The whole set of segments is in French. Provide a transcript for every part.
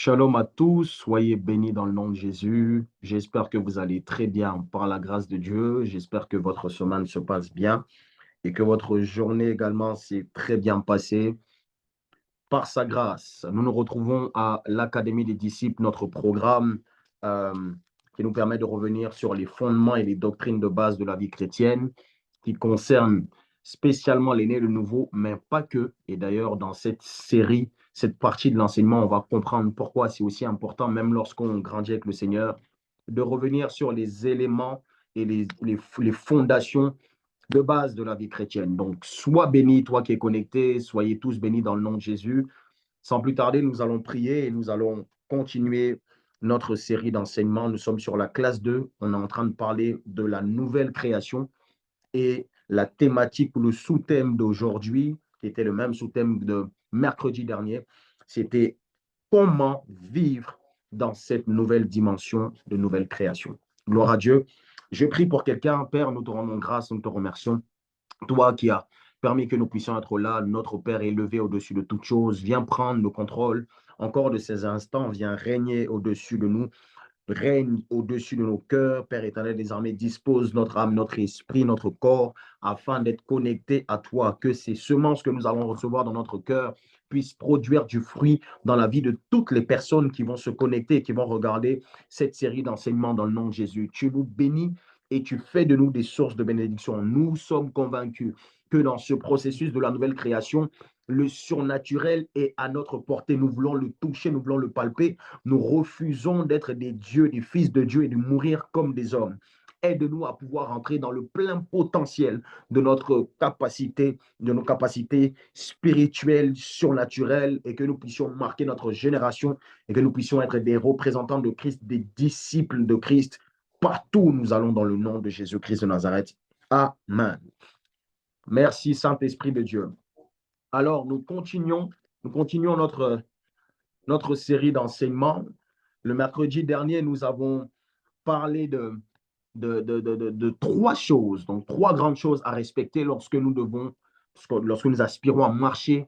Shalom à tous, soyez bénis dans le nom de Jésus. J'espère que vous allez très bien par la grâce de Dieu. J'espère que votre semaine se passe bien et que votre journée également s'est très bien passée par sa grâce. Nous nous retrouvons à l'Académie des disciples, notre programme euh, qui nous permet de revenir sur les fondements et les doctrines de base de la vie chrétienne qui concernent spécialement les nés de nouveau, mais pas que. Et d'ailleurs, dans cette série, cette partie de l'enseignement, on va comprendre pourquoi c'est aussi important, même lorsqu'on grandit avec le Seigneur, de revenir sur les éléments et les fondations de base de la vie chrétienne. Donc, sois béni, toi qui es connecté, soyez tous bénis dans le nom de Jésus. Sans plus tarder, nous allons prier et nous allons continuer notre série d'enseignements. Nous sommes sur la classe 2. On est en train de parler de la nouvelle création et la thématique ou le sous-thème d'aujourd'hui, qui était le même sous-thème de mercredi dernier, c'était comment vivre dans cette nouvelle dimension de nouvelle création. Gloire à Dieu. Je prie pour quelqu'un, Père, nous te rendons grâce, nous te remercions. Toi qui as permis que nous puissions être là, notre Père élevé au-dessus de toute chose, viens prendre le contrôle encore de ces instants, viens régner au-dessus de nous, règne au-dessus de nos cœurs. Père éternel des armées, dispose notre âme, notre esprit, notre corps, afin d'être connectés à toi, que ces semences que nous allons recevoir dans notre cœur puissent produire du fruit dans la vie de toutes les personnes qui vont se connecter et qui vont regarder cette série d'enseignements dans le nom de Jésus. Tu nous bénis et tu fais de nous des sources de bénédiction. Nous sommes convaincus que dans ce processus de la nouvelle création, le surnaturel est à notre portée. Nous voulons le toucher, nous voulons le palper. Nous refusons d'être des dieux, des fils de Dieu et de mourir comme des hommes. Aide-nous à pouvoir entrer dans le plein potentiel de notre capacité, de nos capacités spirituelles, surnaturelles, et que nous puissions marquer notre génération et que nous puissions être des représentants de Christ, des disciples de Christ, partout où nous allons dans le nom de Jésus-Christ de Nazareth. Amen. Merci Saint-Esprit de Dieu. Alors, nous continuons notre série d'enseignements. Le mercredi dernier, nous avons parlé de trois choses, donc trois grandes choses à respecter lorsque nous aspirons à marcher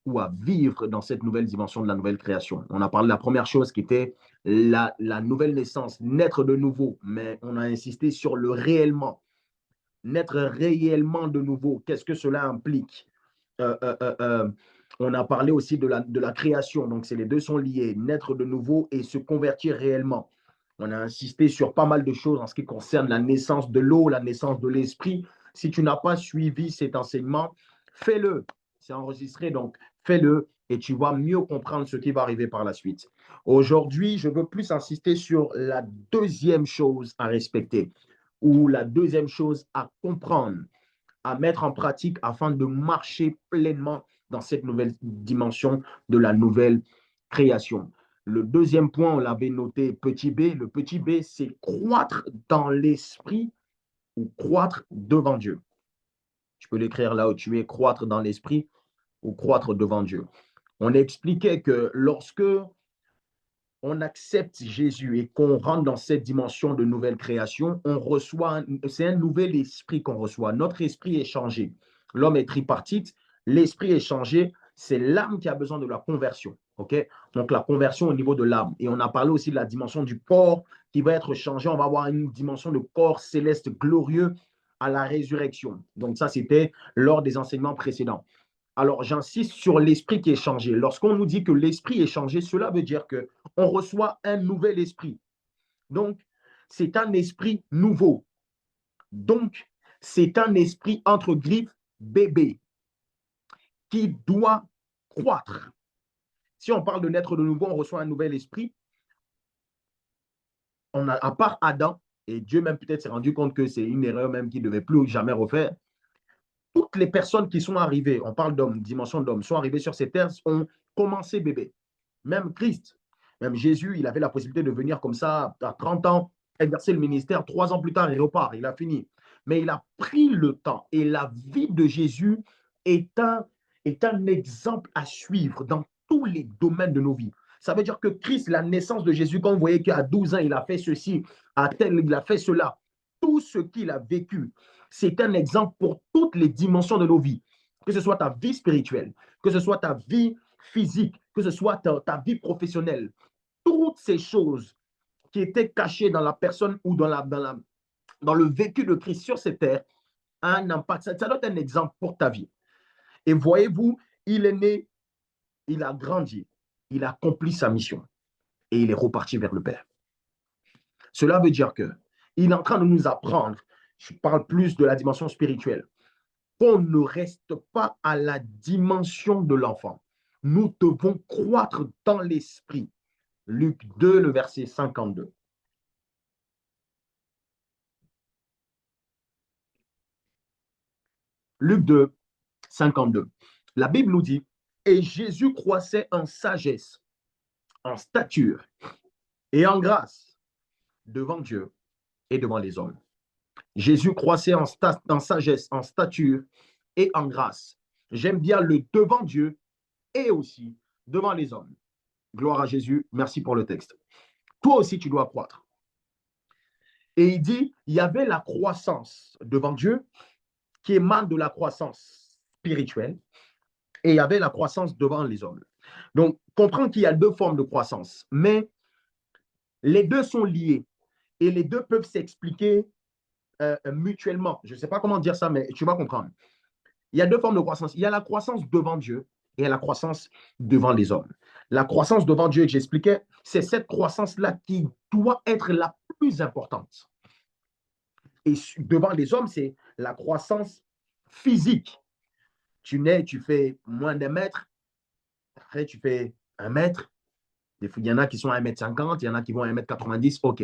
ou à vivre dans cette nouvelle dimension de la nouvelle création. On a parlé de la première chose qui était la nouvelle naissance, naître de nouveau, mais on a insisté sur le réellement, naître réellement de nouveau. Qu'est-ce que cela implique? euh, euh, euh, euh, on a parlé aussi de la création, donc les deux sont liés, naître de nouveau et se convertir réellement. On a insisté sur pas mal de choses en ce qui concerne la naissance de l'eau, la naissance de l'esprit. Si tu n'as pas suivi cet enseignement, fais-le. C'est enregistré, donc fais-le et tu vas mieux comprendre ce qui va arriver par la suite. Aujourd'hui, je veux plus insister sur la deuxième chose à respecter ou la deuxième chose à comprendre, à mettre en pratique afin de marcher pleinement dans cette nouvelle dimension de la nouvelle création. Le deuxième point, on l'avait noté petit b. Le petit b, c'est croître dans l'esprit ou croître devant Dieu. Tu peux l'écrire là où tu es, croître dans l'esprit ou croître devant Dieu. On expliquait que lorsque on accepte Jésus et qu'on rentre dans cette dimension de nouvelle création, on reçoit, c'est un nouvel esprit qu'on reçoit. Notre esprit est changé. L'homme est tripartite, l'esprit est changé, c'est l'âme qui a besoin de la conversion. OK? Donc la conversion au niveau de l'âme. Et on a parlé aussi de la dimension du corps qui va être changé. On va avoir une dimension de corps céleste glorieux à la résurrection. Donc ça, c'était lors des enseignements précédents. Alors, j'insiste sur l'esprit qui est changé. Lorsqu'on nous dit que l'esprit est changé, cela veut dire que on reçoit un nouvel esprit. Donc, c'est un esprit nouveau. Donc, c'est un esprit entre griffes bébé qui doit croître. Si on parle de naître de nouveau, on reçoit un nouvel esprit. On a, à part Adam, et Dieu même peut-être s'est rendu compte que c'est une erreur même qu'il ne devait plus jamais refaire. Toutes les personnes qui sont arrivées, on parle d'hommes, dimension d'hommes, sont arrivées sur ces terres, ont commencé bébé. Même Christ, même Jésus, il avait la possibilité de venir comme ça à 30 ans, exercer le ministère. 3 ans plus tard, il repart, il a fini. Mais il a pris le temps et la vie de Jésus est un exemple à suivre dans tous les domaines de nos vies. Ça veut dire que Christ, la naissance de Jésus, quand vous voyez qu'à 12 ans, il a fait ceci, à tel, il a fait cela, tout ce qu'il a vécu, c'est un exemple pour toutes les dimensions de nos vies. Que ce soit ta vie spirituelle, que ce soit ta vie physique, que ce soit ta vie professionnelle, toutes ces choses qui étaient cachées dans la personne ou dans le vécu de Christ sur cette terre, a un impact. Ça doit être un exemple pour ta vie. Et voyez-vous, il est né, il a grandi, il a accompli sa mission et il est reparti vers le Père. Cela veut dire que il est en train de nous apprendre, je parle plus de la dimension spirituelle, qu'on ne reste pas à la dimension de l'enfant. Nous devons croître dans l'esprit. Luc 2, le verset 52. Luc 2, 52. La Bible nous dit, et Jésus croissait en sagesse, en stature et en grâce devant Dieu et devant les hommes. Jésus croissait en sagesse, en stature et en grâce. J'aime bien le devant Dieu et aussi devant les hommes. Gloire à Jésus, merci pour le texte. Toi aussi, tu dois croître. Et il dit, il y avait la croissance devant Dieu qui émane de la croissance spirituelle et il y avait la croissance devant les hommes. Donc, comprends qu'il y a deux formes de croissance, mais les deux sont liés et les deux peuvent s'expliquer mutuellement. Je ne sais pas comment dire ça, mais tu vas comprendre. Il y a deux formes de croissance. Il y a la croissance devant Dieu et il y a la croissance devant les hommes. La croissance devant Dieu que j'expliquais, c'est cette croissance-là qui doit être la plus importante. Et devant les hommes, c'est la croissance physique. Tu nais, tu fais moins d'un mètre, après tu fais 1 mètre. Il y en a qui sont à 1,50 m, il y en a qui vont à 1,90 m, ok.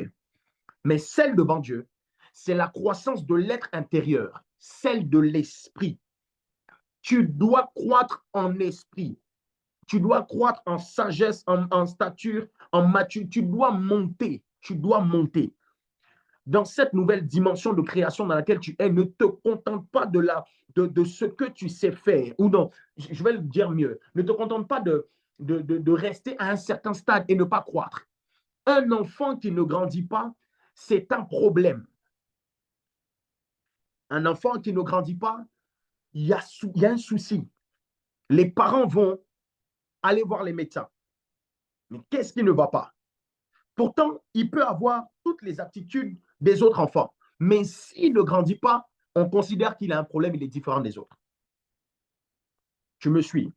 Mais celle devant Dieu, c'est la croissance de l'être intérieur, celle de l'esprit. Tu dois croître en esprit. Tu dois croître en sagesse, en stature, en maturité. Tu dois monter. Tu dois monter. Dans cette nouvelle dimension de création dans laquelle tu es, ne te contente pas de ce que tu sais faire. Ou non, je vais le dire mieux. Ne te contente pas de rester à un certain stade et ne pas croître. Un enfant qui ne grandit pas, c'est un problème. Un enfant qui ne grandit pas, il y a un souci. Les parents vont aller voir les médecins. Mais qu'est-ce qui ne va pas? Pourtant, il peut avoir toutes les aptitudes des autres enfants. Mais s'il ne grandit pas, on considère qu'il a un problème, il est différent des autres. Tu me suis?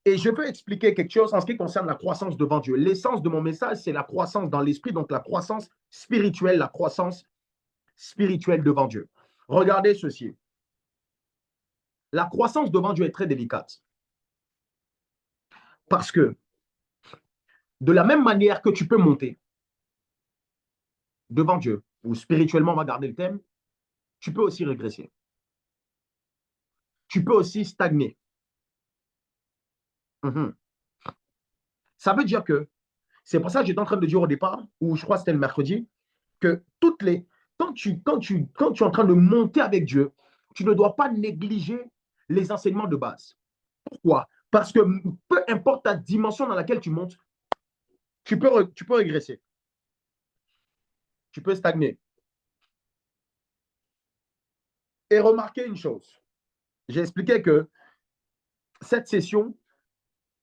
Et je peux expliquer quelque chose en ce qui concerne la croissance devant Dieu. L'essence de mon message, c'est la croissance dans l'esprit, donc la croissance spirituelle devant Dieu. Regardez ceci. La croissance devant Dieu est très délicate. Parce que de la même manière que tu peux monter devant Dieu, ou spirituellement, on va garder le thème, tu peux aussi régresser. Tu peux aussi stagner. Ça veut dire que, c'est pour ça que j'étais en train de dire au départ, ou je crois que c'était le mercredi, que quand tu es en train de monter avec Dieu, tu ne dois pas négliger les enseignements de base. Pourquoi? Parce que peu importe ta dimension dans laquelle tu montes, tu peux régresser. Tu peux stagner. Et remarquez une chose. J'ai expliqué que cette session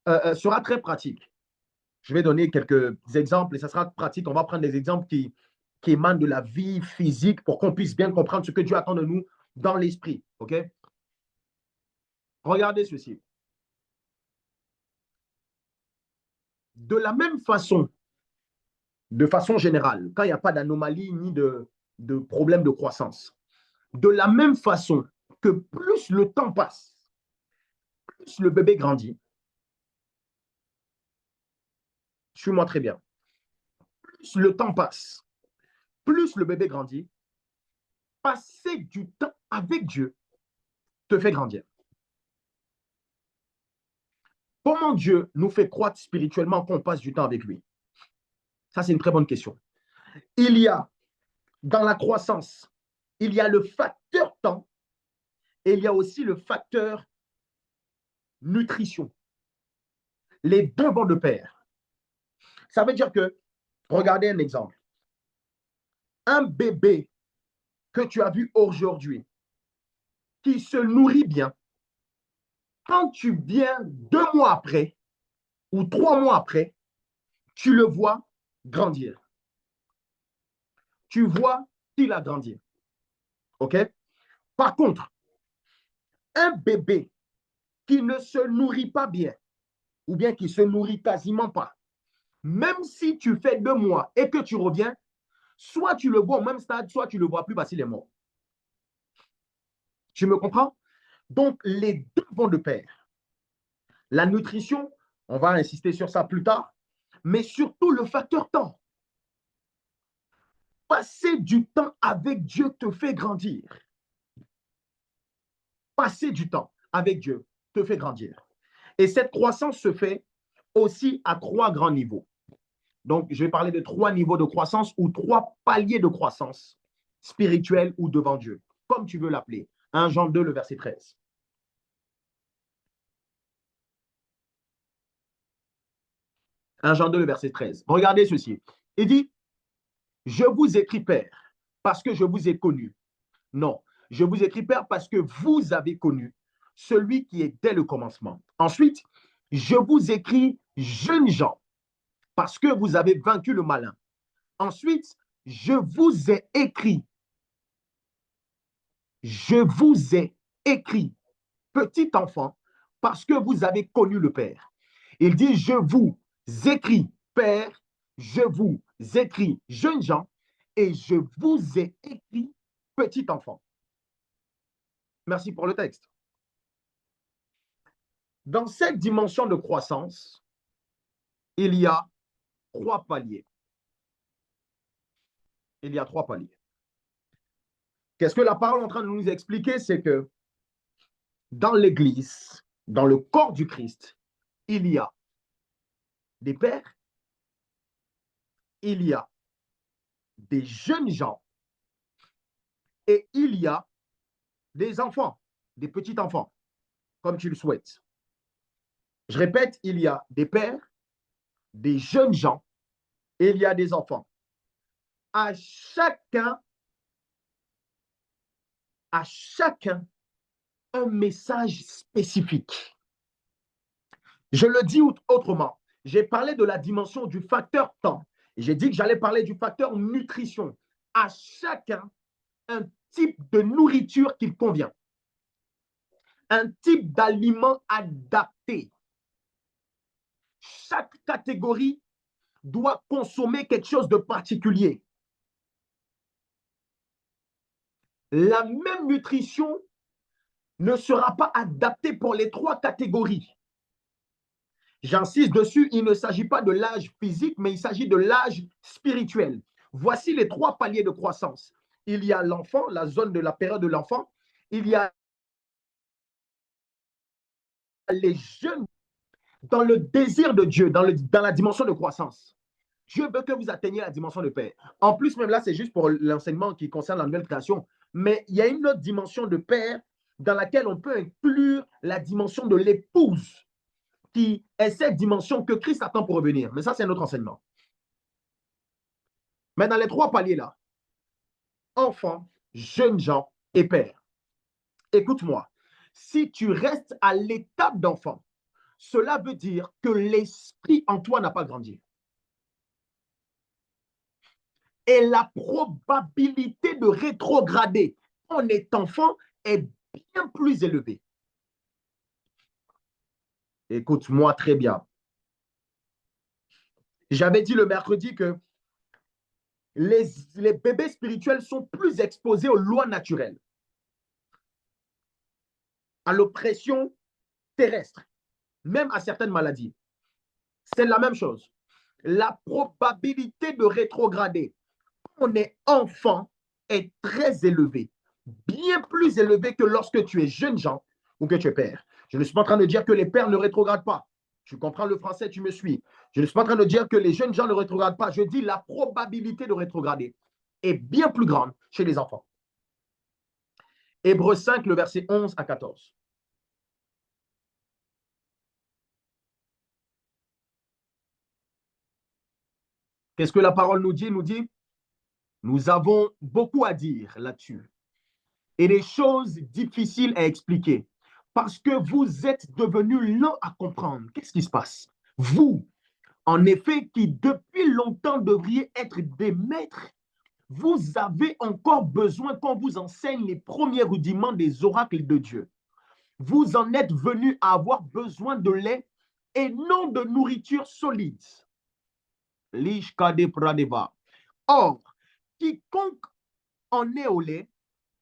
sera très pratique. Je vais donner quelques exemples et ça sera pratique. On va prendre des exemples qui émanent de la vie physique pour qu'on puisse bien comprendre ce que Dieu attend de nous dans l'esprit. OK? Regardez ceci. De la même façon, de façon générale, quand il n'y a pas d'anomalie ni de problème de croissance, de la même façon que plus le temps passe, plus le bébé grandit, suis-moi très bien, plus le temps passe, plus le bébé grandit, passer du temps avec Dieu te fait grandir. Comment Dieu nous fait croître spirituellement quand on passe du temps avec lui? Ça, c'est une très bonne question. Il y a, dans la croissance, il y a le facteur temps et il y a aussi le facteur nutrition. Les deux vont de pair. Ça veut dire que, regardez un exemple. Un bébé que tu as vu aujourd'hui, qui se nourrit bien, Quand tu viens 2 mois après ou 3 mois après, tu le vois grandir. Tu vois qu'il a grandi. OK? Par contre, un bébé qui ne se nourrit pas bien, ou bien qui se nourrit quasiment pas, même si tu fais 2 mois et que tu reviens, soit tu le vois au même stade, soit tu le vois plus parce qu'il est mort. Tu me comprends? Donc, les deux vont de pair. La nutrition, on va insister sur ça plus tard, mais surtout le facteur temps. Passer du temps avec Dieu te fait grandir. Passer du temps avec Dieu te fait grandir. Et cette croissance se fait aussi à 3 grands niveaux. Donc, je vais parler de 3 niveaux de croissance ou 3 paliers de croissance spirituelle ou devant Dieu, comme tu veux l'appeler. 1 Jean 2, le verset 13. 1 Jean 2, le verset 13. Regardez ceci. Il dit, je vous écris, Père, parce que je vous ai connu. Non, je vous écris, Père, parce que vous avez connu celui qui est dès le commencement. Ensuite, je vous écris, jeunes gens, parce que vous avez vaincu le malin. Ensuite, je vous ai écrit, petit enfant, parce que vous avez connu le Père. Il dit, je vous écris, Père, je vous écris, jeunes gens, et je vous ai écrit, petit enfant. Merci pour le texte. Dans cette dimension de croissance, il y a 3 paliers. Il y a 3 paliers. Qu'est-ce que la parole est en train de nous expliquer? C'est que dans l'Église, dans le corps du Christ, il y a des pères, il y a des jeunes gens et il y a des enfants, des petits enfants, comme tu le souhaites. Je répète, il y a des pères, des jeunes gens et il y a des enfants. À chacun, un message spécifique. Je le dis autrement. J'ai parlé de la dimension du facteur temps. J'ai dit que j'allais parler du facteur nutrition. À chacun, un type de nourriture qu'il convient. Un type d'aliment adapté. Chaque catégorie doit consommer quelque chose de particulier. La même nutrition ne sera pas adaptée pour les 3 catégories. J'insiste dessus, il ne s'agit pas de l'âge physique, mais il s'agit de l'âge spirituel. Voici les 3 paliers de croissance. Il y a l'enfant, la zone de la période de l'enfant. Il y a les jeunes dans le désir de Dieu, dans la dimension de croissance. Dieu veut que vous atteigniez la dimension de Père. En plus, même là, c'est juste pour l'enseignement qui concerne la nouvelle création. Mais il y a une autre dimension de Père dans laquelle on peut inclure la dimension de l'épouse, qui est cette dimension que Christ attend pour revenir. Mais ça, c'est un autre enseignement. Mais dans les 3 paliers-là, enfants, jeunes gens et pères, écoute-moi, si tu restes à l'étape d'enfant, cela veut dire que l'esprit en toi n'a pas grandi. Et la probabilité de rétrograder en étant enfant est bien plus élevée. Écoute-moi très bien. J'avais dit le mercredi que les bébés spirituels sont plus exposés aux lois naturelles, à l'oppression terrestre, même à certaines maladies. C'est la même chose. La probabilité de rétrograder quand on est enfant est très élevée, bien plus élevée que lorsque tu es jeune gens ou que tu es père. Je ne suis pas en train de dire que les pères ne rétrogradent pas. Tu comprends le français, tu me suis. Je ne suis pas en train de dire que les jeunes gens ne rétrogradent pas. Je dis la probabilité de rétrograder est bien plus grande chez les enfants. Hébreux 5, le verset 11 à 14. Qu'est-ce que la parole nous dit? Nous dit, nous avons beaucoup à dire là-dessus et des choses difficiles à expliquer Parce que vous êtes devenus lents à comprendre. Qu'est-ce qui se passe? Vous, en effet, qui depuis longtemps devriez être des maîtres, vous avez encore besoin qu'on vous enseigne les premiers rudiments des oracles de Dieu. Vous en êtes venus à avoir besoin de lait et non de nourriture solide. Or, quiconque en est au lait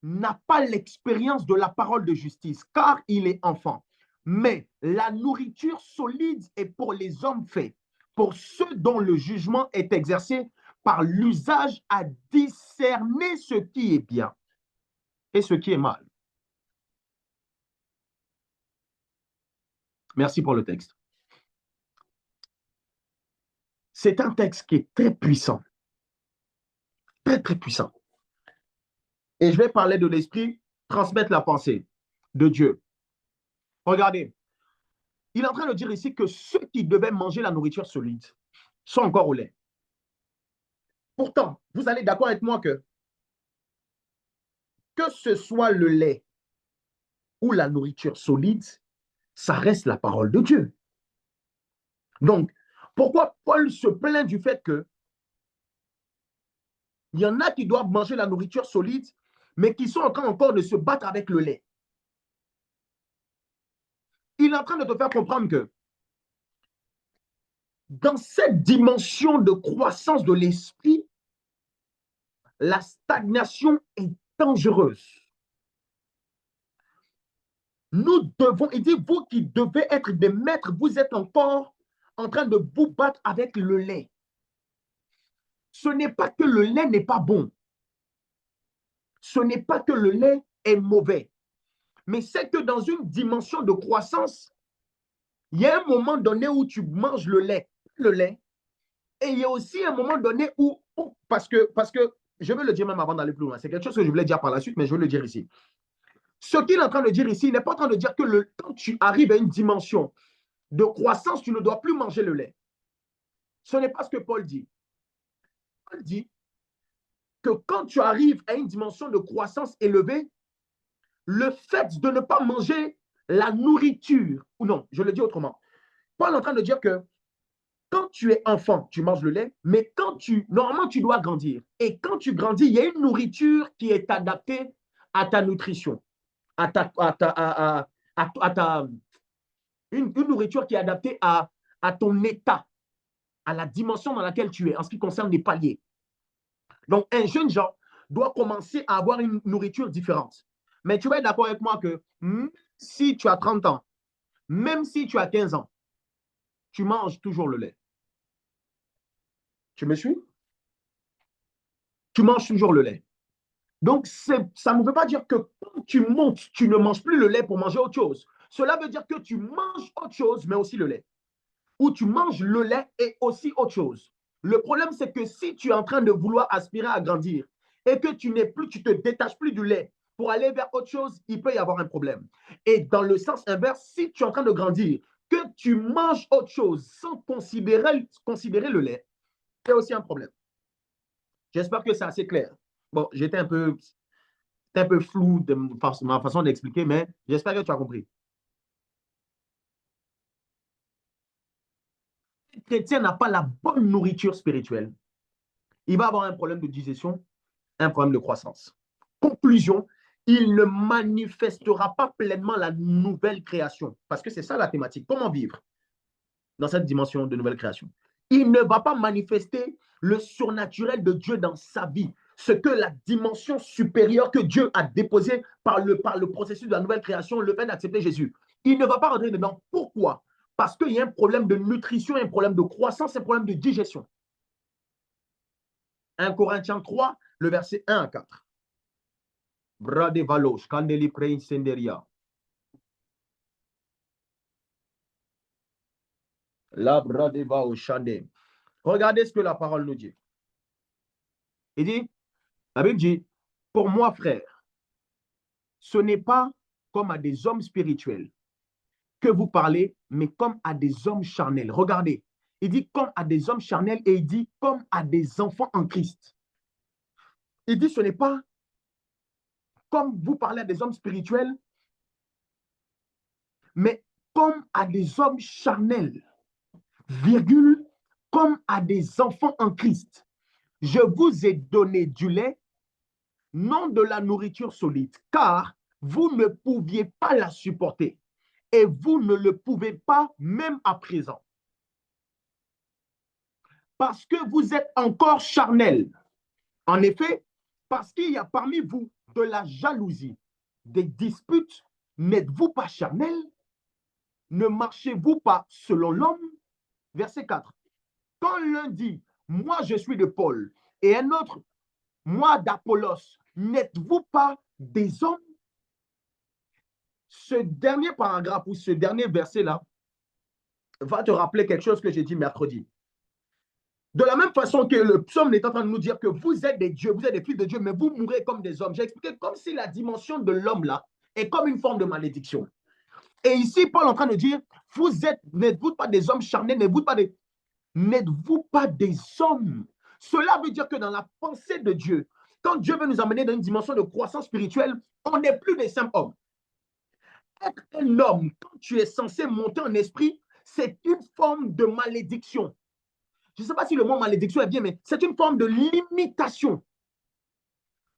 n'a pas l'expérience de la parole de justice, car il est enfant. Mais la nourriture solide est pour les hommes faits, pour ceux dont le jugement est exercé par l'usage à discerner ce qui est bien et ce qui est mal. Merci pour le texte. C'est un texte qui est très puissant, très, très puissant. Et je vais parler de l'esprit, transmettre la pensée de Dieu. Regardez, il est en train de dire ici que ceux qui devaient manger la nourriture solide sont encore au lait. Pourtant, vous allez d'accord avec moi que ce soit le lait ou la nourriture solide, ça reste la parole de Dieu. Donc, pourquoi Paul se plaint du fait que il y en a qui doivent manger la nourriture solide, mais qui sont en train encore de se battre avec le lait? Il est en train de te faire comprendre que dans cette dimension de croissance de l'esprit, la stagnation est dangereuse. Nous devons, il dit, vous qui devez être des maîtres, vous êtes encore en train de vous battre avec le lait. Ce n'est pas que le lait n'est pas bon. Ce n'est pas que le lait est mauvais. Mais c'est que dans une dimension de croissance, il y a un moment donné où tu manges le lait, et il y a aussi un moment donné où, parce que je veux le dire même avant d'aller plus loin, c'est quelque chose que je voulais dire par la suite, mais je veux le dire ici. Ce qu'il est en train de dire ici, il n'est pas en train de dire que quand tu arrives à une dimension de croissance, tu ne dois plus manger le lait. Ce n'est pas ce que Paul dit. Paul dit que quand tu arrives à une dimension de croissance élevée, le fait de ne pas manger la nourriture, ou non, je le dis autrement. Paul est en train de dire que quand tu es enfant, tu manges le lait, mais normalement, tu dois grandir. Et quand tu grandis, il y a une nourriture qui est adaptée à ta nutrition, une nourriture qui est adaptée à ton état, à la dimension dans laquelle tu es, en ce qui concerne les paliers. Donc, un jeune gens doit commencer à avoir une nourriture différente. Mais tu vas être d'accord avec moi que si tu as 30 ans, même si tu as 15 ans, tu manges toujours le lait. Tu me suis? Tu manges toujours le lait. Donc, ça ne veut pas dire que quand tu montes, tu ne manges plus le lait pour manger autre chose. Cela veut dire que tu manges autre chose, mais aussi le lait. Ou tu manges le lait et aussi autre chose. Le problème, c'est que si tu es en train de vouloir aspirer à grandir et que tu te détaches plus du lait pour aller vers autre chose, il peut y avoir un problème. Et dans le sens inverse, si tu es en train de grandir, que tu manges autre chose sans considérer le lait, c'est aussi un problème. J'espère que c'est assez clair. Bon, j'étais un peu flou de ma façon d'expliquer, mais j'espère que tu as compris. Si le chrétien n'a pas la bonne nourriture spirituelle, il va avoir un problème de digestion, un problème de croissance. Conclusion, il ne manifestera pas pleinement la nouvelle création. Parce que c'est ça la thématique. Comment vivre dans cette dimension de nouvelle création? Il ne va pas manifester le surnaturel de Dieu dans sa vie. Ce que la dimension supérieure que Dieu a déposée par le processus de la nouvelle création, le fait d'accepter Jésus. Il ne va pas rentrer dedans. Pourquoi? Parce qu'il y a un problème de nutrition, un problème de croissance, un problème de digestion. 1 Corinthiens 3, le verset 1 à 4. Bradevalos, Candeli Preincenderia. La Bradeva au Chandé. Regardez ce que la parole nous dit. Il dit, la Bible dit, pour moi, frère, ce n'est pas comme à des hommes spirituels que vous parlez, mais comme à des hommes charnels. Regardez, il dit comme à des hommes charnels et il dit comme à des enfants en Christ. Il dit ce n'est pas comme vous parlez à des hommes spirituels mais comme à des hommes charnels, virgule, comme à des enfants en Christ. Je vous ai donné du lait, non de la nourriture solide, car vous ne pouviez pas la supporter et vous ne le pouvez pas même à présent. Parce que vous êtes encore charnel. En effet, parce qu'il y a parmi vous de la jalousie, des disputes, n'êtes-vous pas charnel? Ne marchez-vous pas selon l'homme? Verset 4. Quand l'un dit, moi je suis de Paul, et un autre, moi d'Apollos, n'êtes-vous pas des hommes? Ce dernier paragraphe ou ce dernier verset-là va te rappeler quelque chose que j'ai dit mercredi. De la même façon que le psaume est en train de nous dire que vous êtes des dieux, vous êtes des fils de Dieu, mais vous mourrez comme des hommes. J'ai expliqué comme si la dimension de l'homme là est comme une forme de malédiction. Et ici, Paul est en train de dire, n'êtes-vous pas des hommes charnels, n'êtes-vous pas des hommes? Cela veut dire que dans la pensée de Dieu, quand Dieu veut nous amener dans une dimension de croissance spirituelle, on n'est plus des simples hommes. Être un homme, quand tu es censé monter en esprit, c'est une forme de malédiction. Je ne sais pas si le mot malédiction est bien, mais c'est une forme de limitation.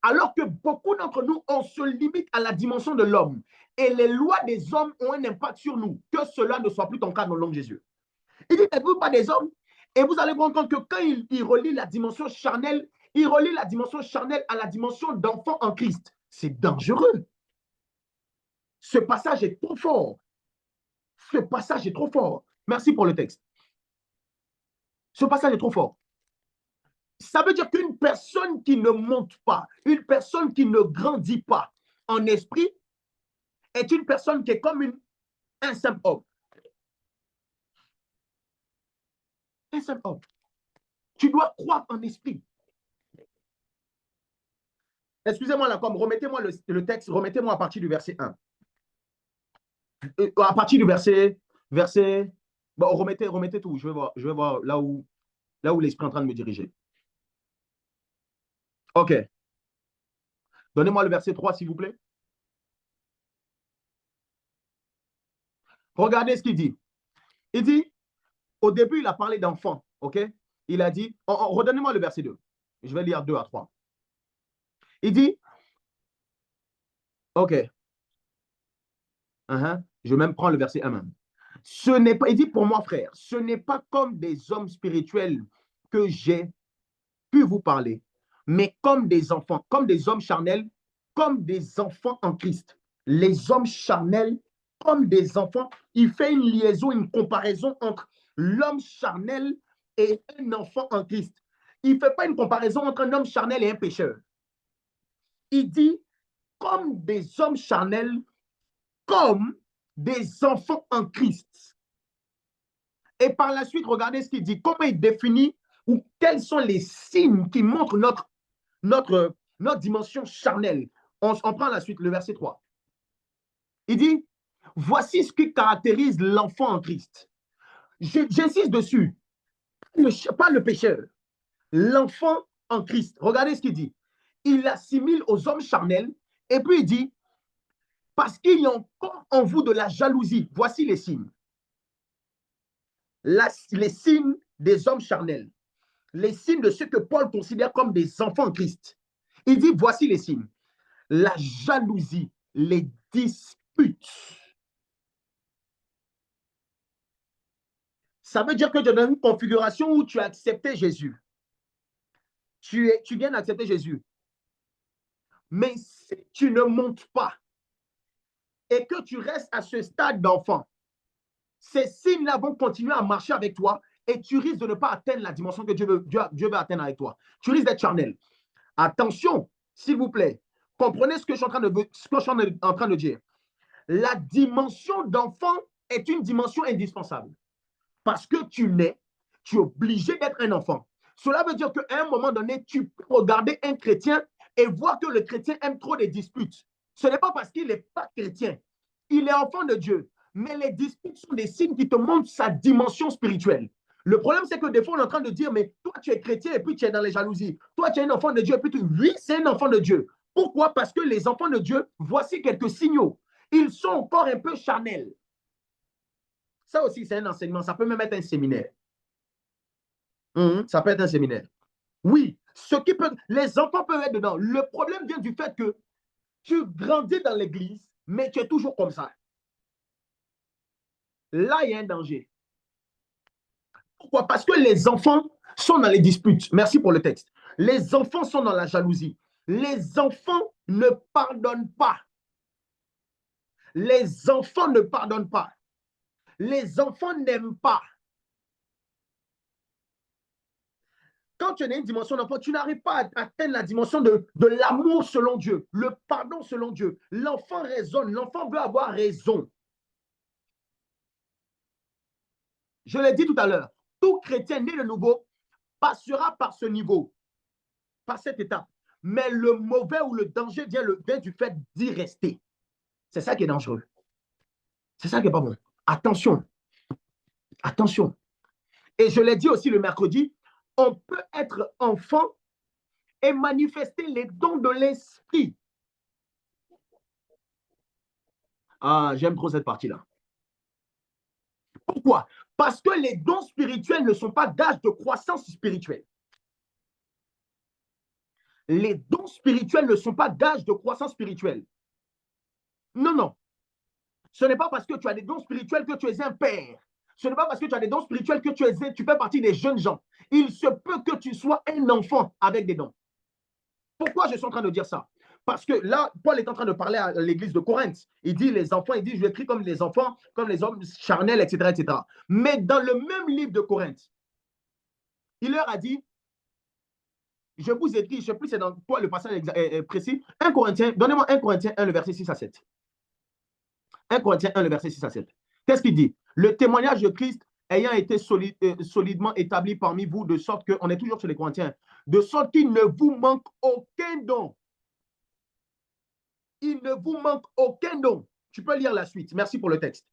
Alors que beaucoup d'entre nous, on se limite à la dimension de l'homme. Et les lois des hommes ont un impact sur nous. Que cela ne soit plus ton cas dans le nom de Jésus. Il dit, n'êtes-vous pas des hommes? Et vous allez vous rendre compte que quand il relie la dimension charnelle, il relie la dimension charnelle à la dimension d'enfant en Christ. C'est dangereux. Ce passage est trop fort. Ce passage est trop fort. Merci pour le texte. Ce passage est trop fort. Ça veut dire qu'une personne qui ne monte pas, une personne qui ne grandit pas en esprit, est une personne qui est comme un simple homme. Un simple homme. Tu dois croire en esprit. Excusez-moi là, comme remettez-moi le texte, remettez-moi à partir du verset 1. À partir du verset bon, remettez tout. Je vais voir là où l'esprit est en train de me diriger. OK. Donnez-moi le verset 3, s'il vous plaît. Regardez ce qu'il dit. Il dit, au début, il a parlé d'enfant, OK? Il a dit, redonnez-moi le verset 2. Je vais lire 2 à 3. Il dit, OK. Je vais même prendre le verset 1 même. Ce n'est pas, il dit pour moi, frère, ce n'est pas comme des hommes spirituels que j'ai pu vous parler, mais comme des enfants, comme des hommes charnels, comme des enfants en Christ. Les hommes charnels, comme des enfants, il fait une liaison, une comparaison entre l'homme charnel et un enfant en Christ. Il ne fait pas une comparaison entre un homme charnel et un pécheur. Il dit comme des hommes charnels, comme des enfants en Christ. Et par la suite, regardez ce qu'il dit, comment il définit ou quels sont les signes qui montrent notre dimension charnelle. On prend la suite, le verset 3. Il dit, voici ce qui caractérise l'enfant en Christ. J'insiste dessus, pas le pécheur, l'enfant en Christ. Regardez ce qu'il dit. Il assimile aux hommes charnels et puis il dit, parce qu'il y a encore en vous de la jalousie. Voici les signes. Les signes des hommes charnels. Les signes de ceux que Paul considère comme des enfants en Christ. Il dit, voici les signes. La jalousie, les disputes. Ça veut dire que tu es dans une configuration où tu as accepté Jésus. Tu viens d'accepter Jésus. Mais si tu ne montes pas et que tu restes à ce stade d'enfant, ces signes-là vont continuer à marcher avec toi et tu risques de ne pas atteindre la dimension que Dieu veut atteindre avec toi. Tu risques d'être charnel. Attention, s'il vous plaît, comprenez ce que je suis en train de dire. La dimension d'enfant est une dimension indispensable. Parce que tu nais, tu es obligé d'être un enfant. Cela veut dire qu'à un moment donné, tu peux regarder un chrétien et voir que le chrétien aime trop les disputes. Ce n'est pas parce qu'il n'est pas chrétien. Il est enfant de Dieu. Mais les disputes sont des signes qui te montrent sa dimension spirituelle. Le problème, c'est que des fois, on est en train de dire, mais toi, tu es chrétien et puis tu es dans les jalousies. Toi, tu es un enfant de Dieu et puis oui, c'est un enfant de Dieu. Pourquoi? Parce que les enfants de Dieu, voici quelques signaux. Ils sont encore un peu charnels. Ça aussi, c'est un enseignement. Ça peut même être un séminaire. Ça peut être un séminaire. Oui, les enfants peuvent être dedans. Le problème vient du fait que tu grandis dans l'église, mais tu es toujours comme ça. Là, il y a un danger. Pourquoi? Parce que les enfants sont dans les disputes. Merci pour le texte. Les enfants sont dans la jalousie. Les enfants ne pardonnent pas. Les enfants ne pardonnent pas. Les enfants n'aiment pas. Quand tu as une dimension d'enfant, tu n'arrives pas à atteindre la dimension de l'amour selon Dieu, le pardon selon Dieu. L'enfant raisonne, l'enfant veut avoir raison. Je l'ai dit tout à l'heure, tout chrétien né de nouveau passera par ce niveau, par cette étape. Mais le mauvais ou le danger vient du fait d'y rester. C'est ça qui est dangereux. C'est ça qui n'est pas bon. Attention. Attention. Et je l'ai dit aussi le mercredi, on peut être enfant et manifester les dons de l'esprit. Ah, j'aime trop cette partie-là. Pourquoi? Parce que les dons spirituels ne sont pas gage de croissance spirituelle. Les dons spirituels ne sont pas gage de croissance spirituelle. Non, non. Ce n'est pas parce que tu as des dons spirituels que tu es un père. Ce n'est pas parce que tu as des dons spirituels que tu fais partie des jeunes gens. Il se peut que tu sois un enfant avec des dons. Pourquoi je suis en train de dire ça? Parce que là, Paul est en train de parler à l'église de Corinthe. Il dit les enfants, il dit je écris comme les enfants, comme les hommes charnels, etc., etc. Mais dans le même livre de Corinthe, il leur a dit, je vous écris, je ne sais plus c'est dans quoi le passage précis, 1 Corinthiens, donnez-moi 1 Corinthiens 1, le verset 6 à 7. 1 Corinthiens 1, le verset 6 à 7. Qu'est-ce qu'il dit? Le témoignage de Christ ayant été solidement établi parmi vous, de sorte que, on est toujours sur les Corinthiens, de sorte qu'il ne vous manque aucun don. Il ne vous manque aucun don. Tu peux lire la suite. Merci pour le texte.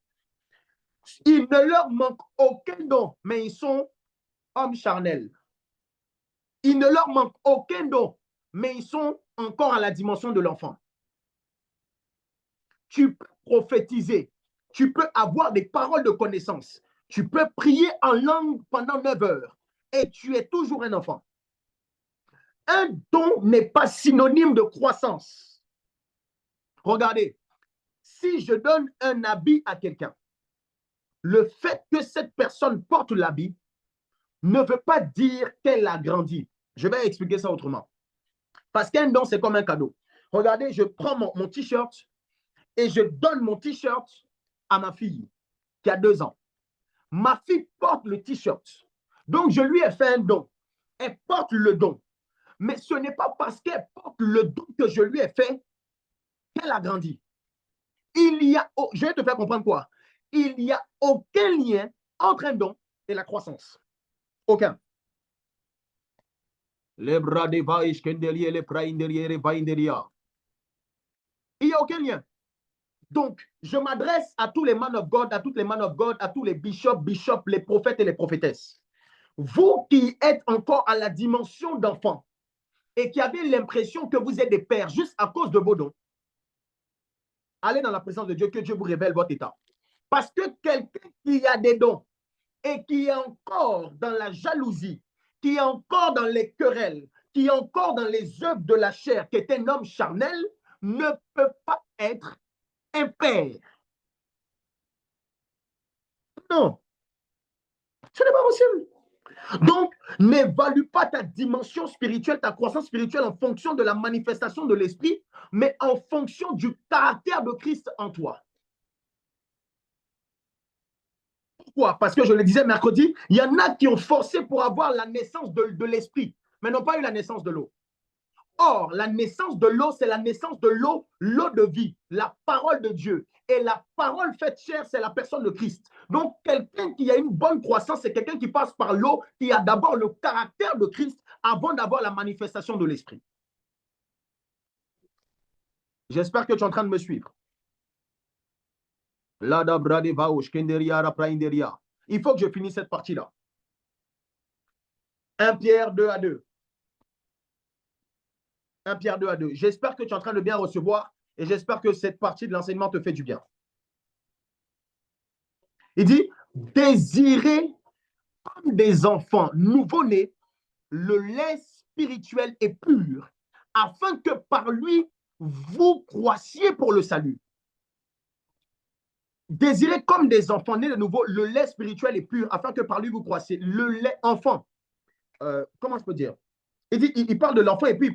Il ne leur manque aucun don, mais ils sont hommes charnels. Il ne leur manque aucun don, mais ils sont encore à la dimension de l'enfant. Tu peux prophétiser, tu peux avoir des paroles de connaissance, tu peux prier en langue pendant 9 heures et tu es toujours un enfant. Un don n'est pas synonyme de croissance. Regardez, si je donne un habit à quelqu'un, le fait que cette personne porte l'habit ne veut pas dire qu'elle a grandi. Je vais expliquer ça autrement. Parce qu'un don, c'est comme un cadeau. Regardez, je prends mon t-shirt et je donne mon t-shirt à ma fille qui a 2 ans. Ma fille porte le t-shirt. Donc, je lui ai fait un don. Elle porte le don. Mais ce n'est pas parce qu'elle porte le don que je lui ai fait qu'elle a grandi. Je vais te faire comprendre quoi? Il n'y a aucun lien entre un don et la croissance. Aucun. Il n'y a aucun lien. Donc, je m'adresse à tous les man of God, à toutes les man of God, à tous les bishops, les prophètes et les prophétesses. Vous qui êtes encore à la dimension d'enfant et qui avez l'impression que vous êtes des pères juste à cause de vos dons, allez dans la présence de Dieu, que Dieu vous révèle votre état. Parce que quelqu'un qui a des dons et qui est encore dans la jalousie, qui est encore dans les querelles, qui est encore dans les œuvres de la chair, qui est un homme charnel, ne peut pas être un père. Non, ce n'est pas possible. Donc, n'évalue pas ta dimension spirituelle, ta croissance spirituelle en fonction de la manifestation de l'esprit, mais en fonction du caractère de Christ en toi. Pourquoi? Parce que je le disais mercredi, il y en a qui ont forcé pour avoir la naissance de l'esprit, mais n'ont pas eu la naissance de l'eau. Or, la naissance de l'eau, c'est la naissance de l'eau, l'eau de vie, la parole de Dieu. Et la parole faite chair, c'est la personne de Christ. Donc, quelqu'un qui a une bonne croissance, c'est quelqu'un qui passe par l'eau, qui a d'abord le caractère de Christ avant d'avoir la manifestation de l'esprit. J'espère que tu es en train de me suivre. Il faut que je finisse cette partie-là. 1 Pierre 2 à 2. 1 Pierre 2 à 2. J'espère que tu es en train de bien recevoir et j'espère que cette partie de l'enseignement te fait du bien. Il dit, Désirez comme des enfants nouveau-nés le lait spirituel et pur, afin que par lui, vous croissiez pour le salut. Désirez comme des enfants nés de nouveau le lait spirituel et pur, afin que par lui, vous croissiez. Le lait enfant, comment je peux dire? Il parle de l'enfant et puis il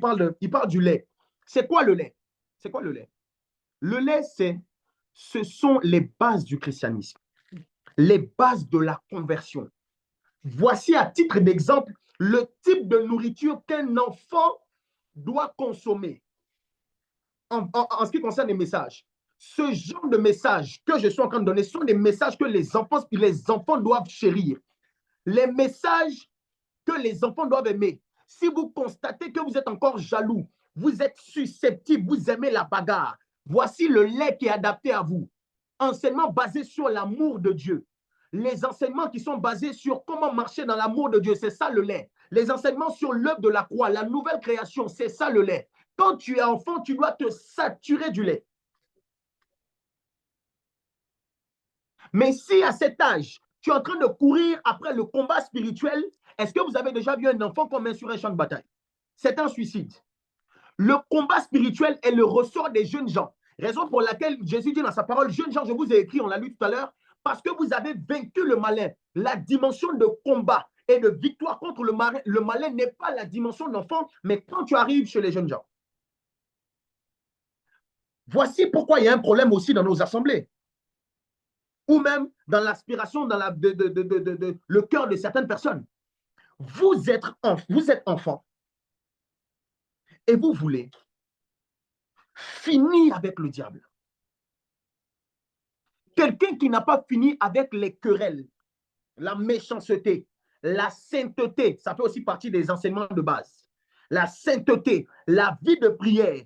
parle du lait. C'est quoi le lait? C'est quoi le lait? Le lait, ce sont les bases du christianisme, les bases de la conversion. Voici à titre d'exemple le type de nourriture qu'un enfant doit consommer en ce qui concerne les messages. Ce genre de messages que je suis en train de donner sont des messages que les enfants doivent chérir. Les messages que les enfants doivent aimer. Si vous constatez que vous êtes encore jaloux, vous êtes susceptible, vous aimez la bagarre, voici le lait qui est adapté à vous. Enseignement basé sur l'amour de Dieu. Les enseignements qui sont basés sur comment marcher dans l'amour de Dieu, c'est ça le lait. Les enseignements sur l'œuvre de la croix, la nouvelle création, c'est ça le lait. Quand tu es enfant, tu dois te saturer du lait. Mais si à cet âge, tu es en train de courir après le combat spirituel, est-ce que vous avez déjà vu un enfant qu'on met sur un champ de bataille? C'est un suicide. Le combat spirituel est le ressort des jeunes gens. Raison pour laquelle Jésus dit dans sa parole, jeunes gens, je vous ai écrit, on l'a lu tout à l'heure, parce que vous avez vaincu le malin. La dimension de combat et de victoire contre le malin n'est pas la dimension d'enfant, mais quand tu arrives chez les jeunes gens. Voici pourquoi il y a un problème aussi dans nos assemblées. Ou même dans l'aspiration, dans le cœur de certaines personnes. Vous êtes enfant et vous voulez finir avec le diable. Quelqu'un qui n'a pas fini avec les querelles, la méchanceté, la sainteté, ça fait aussi partie des enseignements de base. La sainteté, la vie de prière.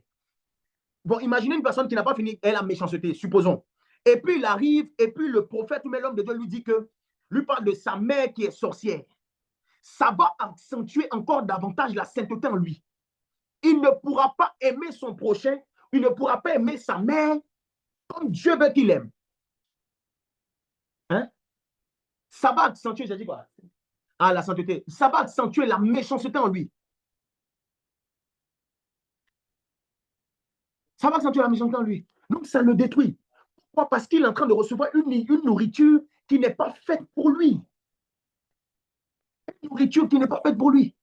Bon, imaginez une personne qui n'a pas fini avec la méchanceté, supposons. Et puis il arrive, et puis le prophète ou même l'homme de Dieu lui parle de sa mère qui est sorcière. Ça va accentuer encore davantage la sainteté en lui. Il ne pourra pas aimer son prochain, il ne pourra pas aimer sa mère comme Dieu veut qu'il aime. Hein? Ça va accentuer, j'ai dit quoi? Ah, la sainteté. Ça va accentuer la méchanceté en lui. Ça va accentuer la méchanceté en lui. Donc, ça le détruit. Pourquoi? Parce qu'il est en train de recevoir une nourriture qui n'est pas faite pour lui. Une nourriture qui n'est pas faite pour lui.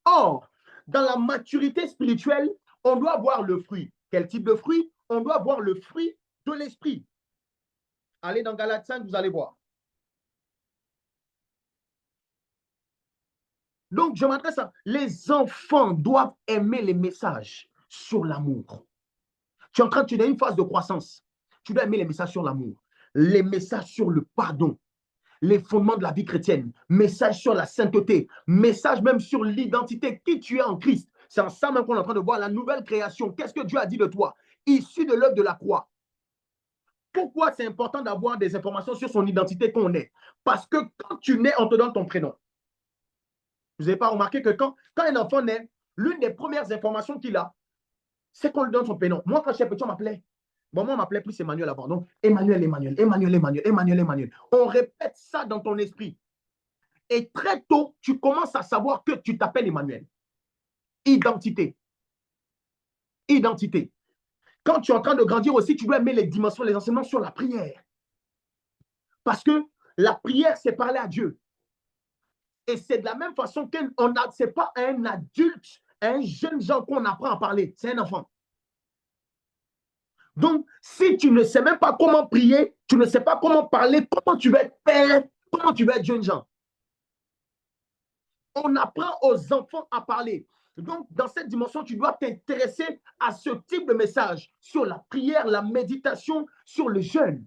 Or, dans la maturité spirituelle, on doit avoir le fruit. Quel type de fruit? On doit avoir le fruit de l'esprit. Allez dans Galates 5, vous allez voir. Donc, je m'adresse à... Les enfants doivent aimer les messages sur l'amour. Tu es dans une phase de croissance. Tu dois aimer les messages sur l'amour, les messages sur le pardon, les fondements de la vie chrétienne, messages sur la sainteté, messages même sur l'identité, qui tu es en Christ. C'est en ça même qu'on est en train de voir la nouvelle création. Qu'est-ce que Dieu a dit de toi, issu de l'œuvre de la croix? Pourquoi c'est important d'avoir des informations sur son identité qu'on est? Parce que quand tu nais, on te donne ton prénom. Vous n'avez pas remarqué que quand un enfant naît, l'une des premières informations qu'il a, c'est qu'on lui donne son prénom. Moi, quand j'étais petit, on m'appelait. Bon, moi, on m'appelait plus Emmanuel avant. Donc, Emmanuel, Emmanuel, Emmanuel, Emmanuel, Emmanuel, Emmanuel. On répète ça dans ton esprit. Et très tôt, tu commences à savoir que tu t'appelles Emmanuel. Identité. Identité. Quand tu es en train de grandir aussi, tu dois aimer les dimensions, les enseignements sur la prière. Parce que la prière, c'est parler à Dieu. Et c'est de la même façon ce n'est pas un adulte, un jeune gens qu'on apprend à parler, c'est un enfant. Donc, si tu ne sais même pas comment prier, tu ne sais pas comment parler, comment tu vas être père, comment tu vas être jeune gens. On apprend aux enfants à parler. Donc, dans cette dimension, tu dois t'intéresser à ce type de message sur la prière, la méditation, sur le jeûne.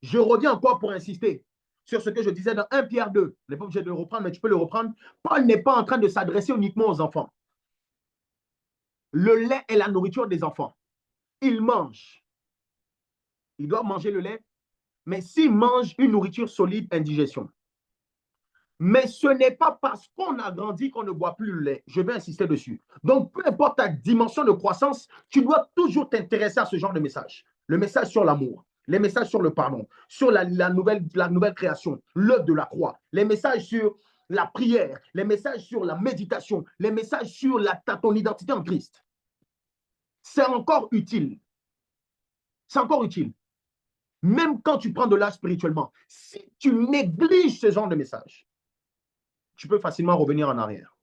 Je reviens encore pour insister sur ce que je disais dans 1 Pierre 2. Je n'ai pas obligé de le reprendre, mais tu peux le reprendre. Paul n'est pas en train de s'adresser uniquement aux enfants. Le lait est la nourriture des enfants. Ils mangent. Ils doivent manger le lait, mais s'ils mangent une nourriture solide, indigestion. Mais ce n'est pas parce qu'on a grandi qu'on ne boit plus le lait. Je vais insister dessus. Donc, peu importe ta dimension de croissance, tu dois toujours t'intéresser à ce genre de message. Le message sur l'amour, les messages sur le pardon, sur la nouvelle création, l'œuvre de la croix, les messages sur la prière, les messages sur la méditation, les messages sur ton identité en Christ. C'est encore utile. C'est encore utile. Même quand tu prends de l'âge spirituellement, si tu négliges ce genre de message, tu peux facilement revenir en arrière.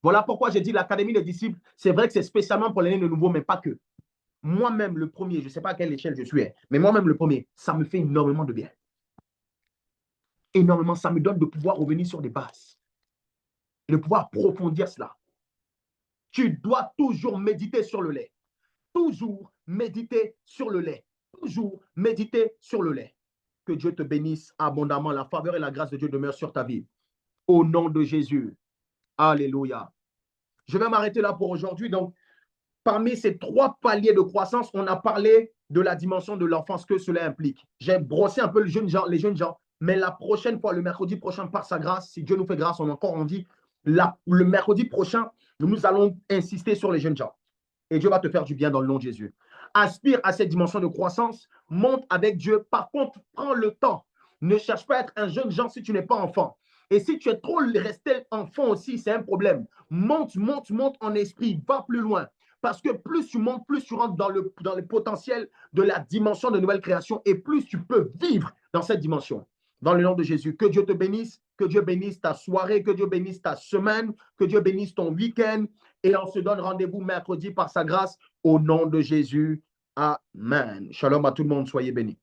Voilà pourquoi j'ai dit l'Académie des disciples, c'est vrai que c'est spécialement pour les nés de nouveau, mais pas que. Moi-même, le premier, je ne sais pas à quelle échelle je suis, mais moi-même, le premier, ça me fait énormément de bien. Énormément, ça me donne de pouvoir revenir sur des bases. Et de pouvoir approfondir cela. Tu dois toujours méditer sur le lait. Toujours méditer sur le lait. Toujours méditer sur le lait. Que Dieu te bénisse abondamment. La faveur et la grâce de Dieu demeurent sur ta vie. Au nom de Jésus. Alléluia. Je vais m'arrêter là pour aujourd'hui. Donc, parmi ces 3 paliers de croissance, on a parlé de la dimension de l'enfance que cela implique. J'ai brossé un peu les jeunes gens, mais la prochaine fois, le mercredi prochain, par sa grâce, si Dieu nous fait grâce, on a encore envie, le mercredi prochain, nous allons insister sur les jeunes gens. Et Dieu va te faire du bien dans le nom de Jésus. Aspire à cette dimension de croissance, monte avec Dieu. Par contre, prends le temps. Ne cherche pas à être un jeune gens si tu n'es pas enfant. Et si tu es trop resté enfant aussi, c'est un problème. Monte en esprit, va plus loin. Parce que plus tu montes, plus tu rentres dans le potentiel de la dimension de nouvelle création et plus tu peux vivre dans cette dimension. Dans le nom de Jésus, que Dieu te bénisse, que Dieu bénisse ta soirée, que Dieu bénisse ta semaine, que Dieu bénisse ton week-end. Et on se donne rendez-vous mercredi par sa grâce au nom de Jésus. Amen. Shalom à tout le monde, soyez bénis.